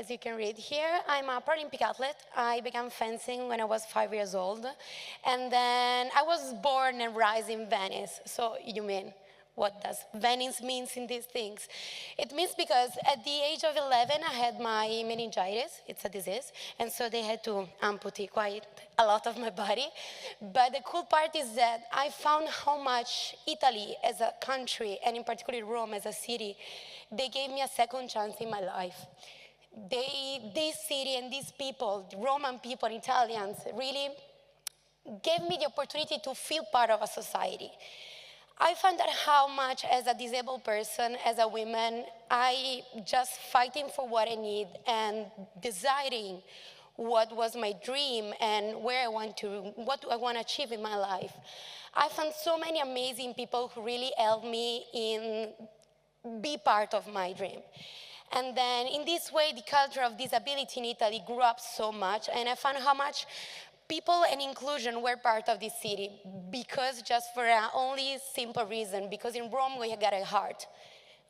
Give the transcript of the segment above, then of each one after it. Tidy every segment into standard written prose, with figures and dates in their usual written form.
as you can read here, I'm a Paralympic athlete. I began fencing when I was 5 years old. And then I was born and raised in Venice. So you mean, what does Venice means in these things? It means because at the age of 11, I had my meningitis. It's a disease. And so they had to amputate quite a lot of my body. But the cool part is that I found how much Italy as a country, and in particular Rome as a city, they gave me a second chance in my life. This city and these people, Roman people, Italians, really gave me the opportunity to feel part of a society. I found out how much as a disabled person, as a woman, I just fighting for what I need and deciding what was my dream and what do I want to achieve in my life. I found so many amazing people who really helped me in be part of my dream. And then in this way, the culture of disability in Italy grew up so much, and I found how much people and inclusion were part of this city, because just for an only simple reason, because in Rome we got a heart.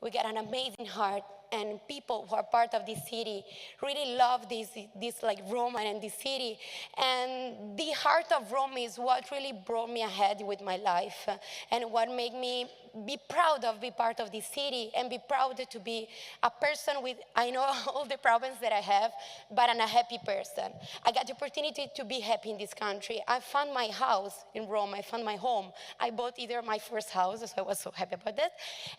We got an amazing heart, and people who are part of this city really love this like Roma and this city. And the heart of Rome is what really brought me ahead with my life, and what made me be proud of being part of this city and be proud to be a person with, I know all the problems that I have, but I'm a happy person. I got the opportunity to be happy in this country. I found my house in Rome. I found my home. I bought either my first house, so I was so happy about that.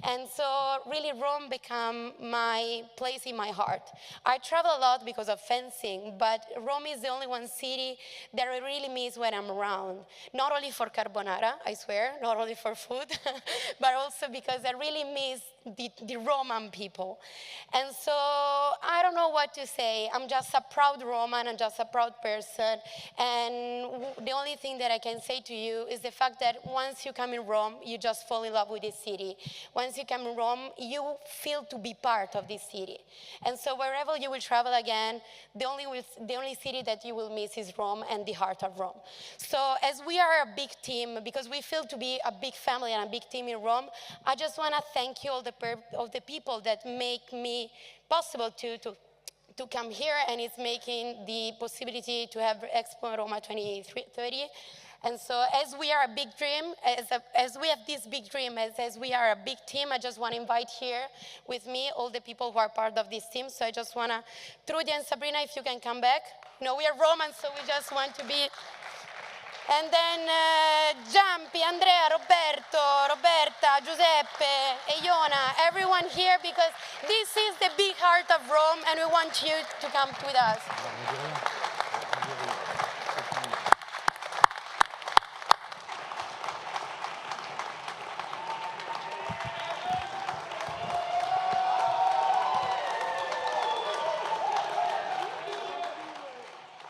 And so really Rome became my place in my heart. I travel a lot because of fencing, but Rome is the only one city that I really miss when I'm around. Not only for carbonara, I swear, not only for food, but also because I really miss the Roman people. And so I don't know what to say. I'm just a proud Roman. I'm just a proud person. And the only thing that I can say to you is the fact that once you come in Rome, you just fall in love with this city. Once you come in Rome, you feel to be part of this city. And so wherever you will travel again, the only city that you will miss is Rome and the heart of Rome. So as we are a big team, because we feel to be a big family and a big team in Rome, I just want to thank you all the people that make me possible to come here, and it's making the possibility to have Expo Roma 2030. And so as we are a big dream, as we have this big dream, as we are a big team, I just want to invite here with me all the people who are part of this team. So I just want to, Trudy and Sabrina, if you can come back. You know, we are Romans, so we just want to be. And then Giampi, Andrea, Roberto, Roberta, Giuseppe, Iona, everyone here, because this is the big heart of Rome, and we want you to come with us.